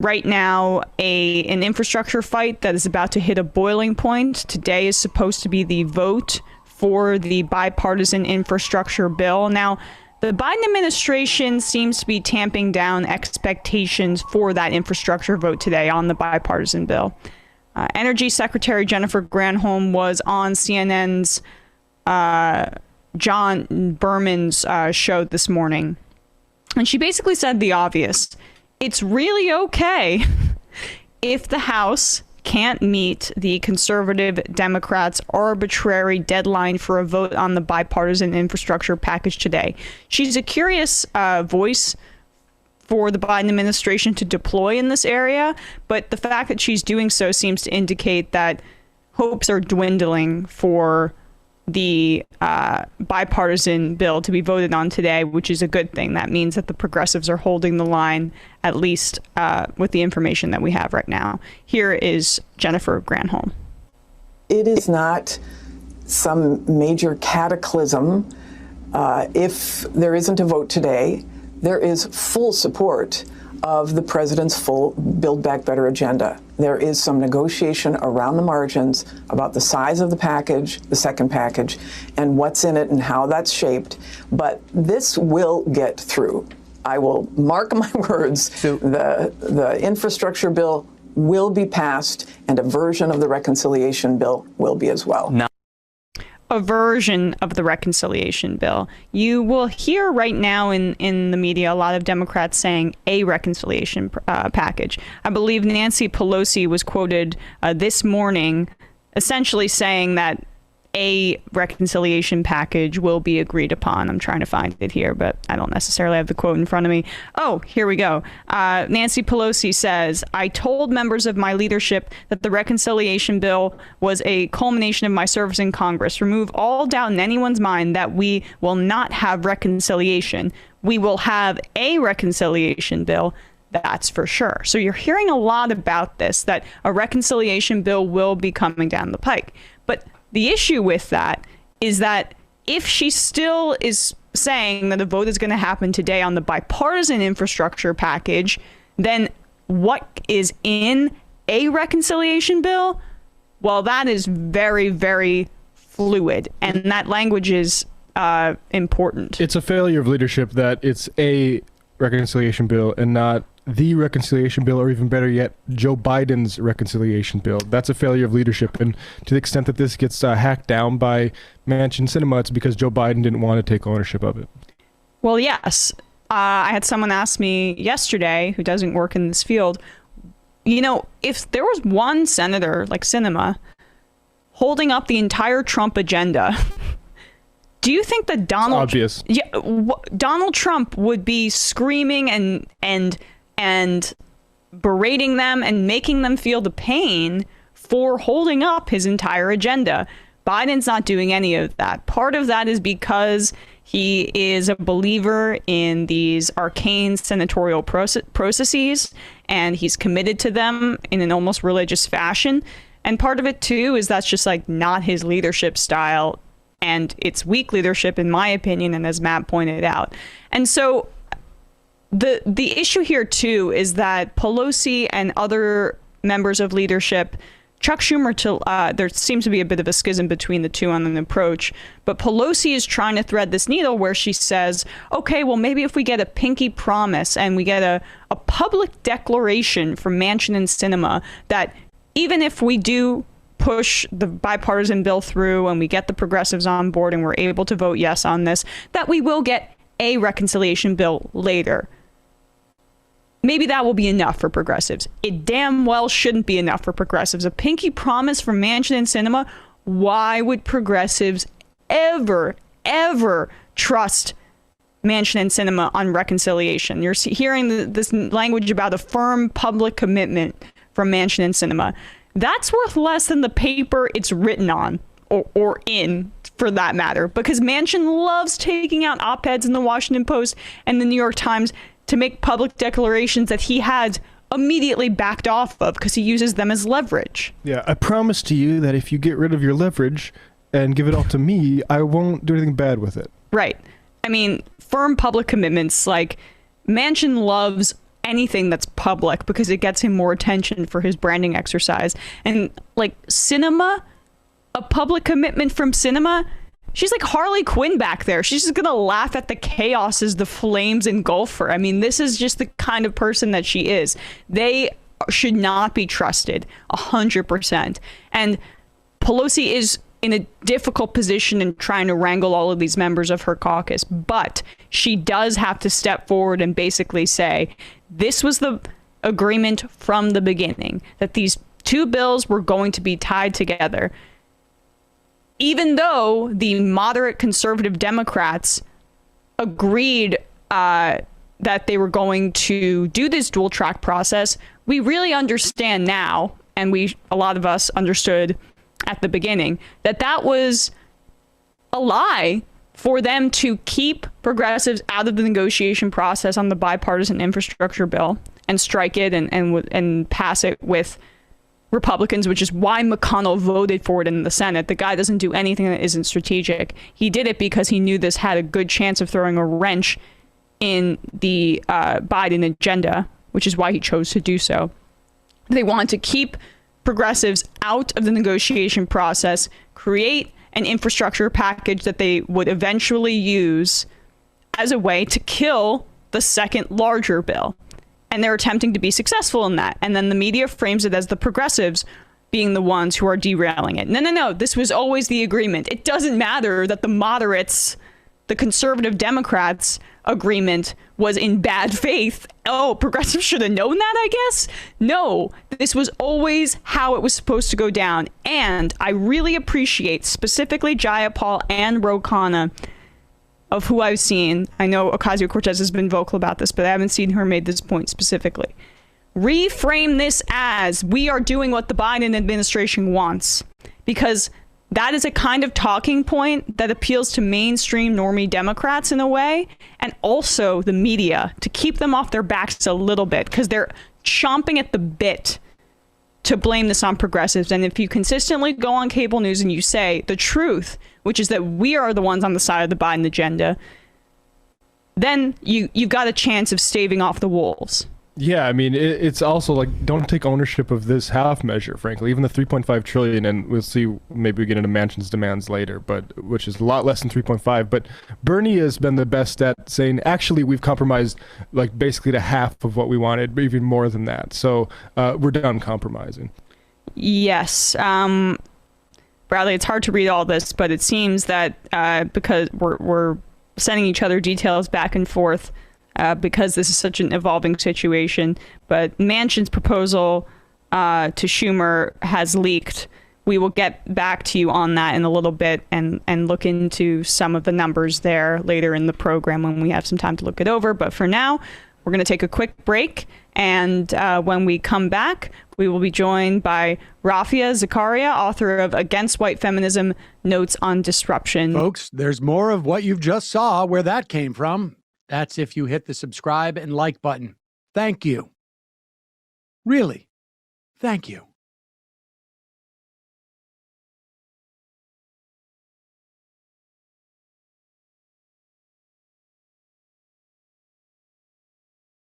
right now an infrastructure fight that is about to hit a boiling point. Today is supposed to be the vote for the bipartisan infrastructure bill. Now, the Biden administration seems to be tamping down expectations for that infrastructure vote today on the bipartisan bill. Energy Secretary Jennifer Granholm was on CNN's John Berman's show this morning. And she basically said the obvious. It's really okay if the House can't meet the conservative Democrats' arbitrary deadline for a vote on the bipartisan infrastructure package today. She's a curious voice for the Biden administration to deploy in this area, but the fact that she's doing so seems to indicate that hopes are dwindling for the bipartisan bill to be voted on today, which is a good thing. That means that the progressives are holding the line, at least with the information that we have right now. Here is Jennifer Granholm. It is not some major cataclysm. If there isn't a vote today, there is full support of the president's full Build Back Better agenda. There is some negotiation around the margins about the size of the package, the second package, and what's in it and how that's shaped. But this will get through. I will mark my words. The infrastructure bill will be passed, and a version of the reconciliation bill will be as well. A version of the reconciliation bill. You will hear right now in the media a lot of Democrats saying a reconciliation package. I believe Nancy Pelosi was quoted this morning essentially saying that a reconciliation package will be agreed upon. I'm trying to find it here, but I don't necessarily have the quote in front of me. Oh, here we go. Nancy Pelosi says, I told members of my leadership that the reconciliation bill was a culmination of my service in Congress. Remove all doubt in anyone's mind that we will not have reconciliation. We will have a reconciliation bill. That's for sure. So you're hearing a lot about this, that a reconciliation bill will be coming down the pike. But the issue with that is that if she still is saying that a vote is going to happen today on the bipartisan infrastructure package, then what is in a reconciliation bill? Well, that is very, very fluid, and that language is important. It's a failure of leadership that it's a reconciliation bill and not the reconciliation bill, or even better yet, Joe Biden's reconciliation bill. That's a failure of leadership. And to the extent that this gets hacked down by Manchin Cinema, it's because Joe Biden didn't want to take ownership of it. Well, yes. I had someone ask me yesterday who doesn't work in this field, you know, if there was one senator like Cinema holding up the entire Trump agenda, do you think that Donald Trump would be screaming and berating them and making them feel the pain for holding up his entire agenda? Biden's not doing any of that. Part of that is because he is a believer in these arcane senatorial processes, and he's committed to them in an almost religious fashion. And part of it, too, is that's just like not his leadership style. And it's weak leadership, in my opinion, and as Matt pointed out. And so the issue here, too, is that Pelosi and other members of leadership, Chuck Schumer, there seems to be a bit of a schism between the two on an approach. But Pelosi is trying to thread this needle where she says, OK, well, maybe if we get a pinky promise and we get a public declaration from Manchin and Sinema that even if we do push the bipartisan bill through and we get the progressives on board and we're able to vote yes on this, that we will get a reconciliation bill later. Maybe that will be enough for progressives. It damn well shouldn't be enough for progressives. A pinky promise from Manchin and Sinema. Why would progressives ever trust Manchin and Sinema on reconciliation? You're hearing this language about a firm public commitment from Manchin and Sinema. That's worth less than the paper it's written on, or in, for that matter, because Manchin loves taking out op-eds in the Washington Post and the New York Times to make public declarations that he has immediately backed off of because he uses them as leverage. Yeah, I promise to you that if you get rid of your leverage and give it all to me, I won't do anything bad with it. Right. I mean, firm public commitments, like Manchin loves anything that's public because it gets him more attention for his branding exercise. And like cinema, a public commitment from cinema, she's like Harley Quinn back there. She's just gonna laugh at the chaos as the flames engulf her. I mean, this is just the kind of person that she is. They should not be trusted 100%. And Pelosi is in a difficult position in trying to wrangle all of these members of her caucus, but she does have to step forward and basically say, this was the agreement from the beginning, that these two bills were going to be tied together. Even though the moderate conservative Democrats agreed that they were going to do this dual track process, we really understand now, and a lot of us understood at the beginning, that that was a lie for them to keep progressives out of the negotiation process on the bipartisan infrastructure bill and strike it and pass it with Republicans, which is why McConnell voted for it in the Senate. The guy doesn't do anything that isn't strategic. He did it because he knew this had a good chance of throwing a wrench in the Biden agenda, which is why he chose to do so. They wanted to keep progressives out of the negotiation process, create an infrastructure package that they would eventually use as a way to kill the second larger bill. And they're attempting to be successful in that. And then the media frames it as the progressives being the ones who are derailing it. No. This was always the agreement. It doesn't matter that the moderates, the conservative Democrats' agreement was in bad faith. Oh, progressives should have known that, I guess? No, this was always how it was supposed to go down. And I really appreciate specifically Jayapal and Ro Khanna, of who I've seen. I know Ocasio-Cortez has been vocal about this, but I haven't seen her made this point specifically. Reframe this as we are doing what the Biden administration wants, because that is a kind of talking point that appeals to mainstream normie Democrats in a way, and also the media, to keep them off their backs a little bit, because they're chomping at the bit to blame this on progressives. And if you consistently go on cable news and you say the truth, which is that we are the ones on the side of the Biden agenda, then you've got a chance of staving off the wolves. Yeah, I mean, it's also like, don't take ownership of this half measure, frankly. Even the 3.5 trillion, and we'll see, maybe we get into Manchin's demands later, but which is a lot less than 3.5. But Bernie has been the best at saying, actually, we've compromised like basically to half of what we wanted, but even more than that. So we're done compromising. Yes. Bradley, it's hard to read all this, but it seems that because we're sending each other details back and forth, because this is such an evolving situation. But Manchin's proposal to Schumer has leaked. We will get back to you on that in a little bit and look into some of the numbers there later in the program when we have some time to look it over. But for now, we're going to take a quick break. And when we come back, we will be joined by Rafia Zakaria, author of Against White Feminism, Notes on Disruption. Folks, there's more of what you've just saw where that came from. That's if you hit the subscribe and like button. Thank you. Really, thank you.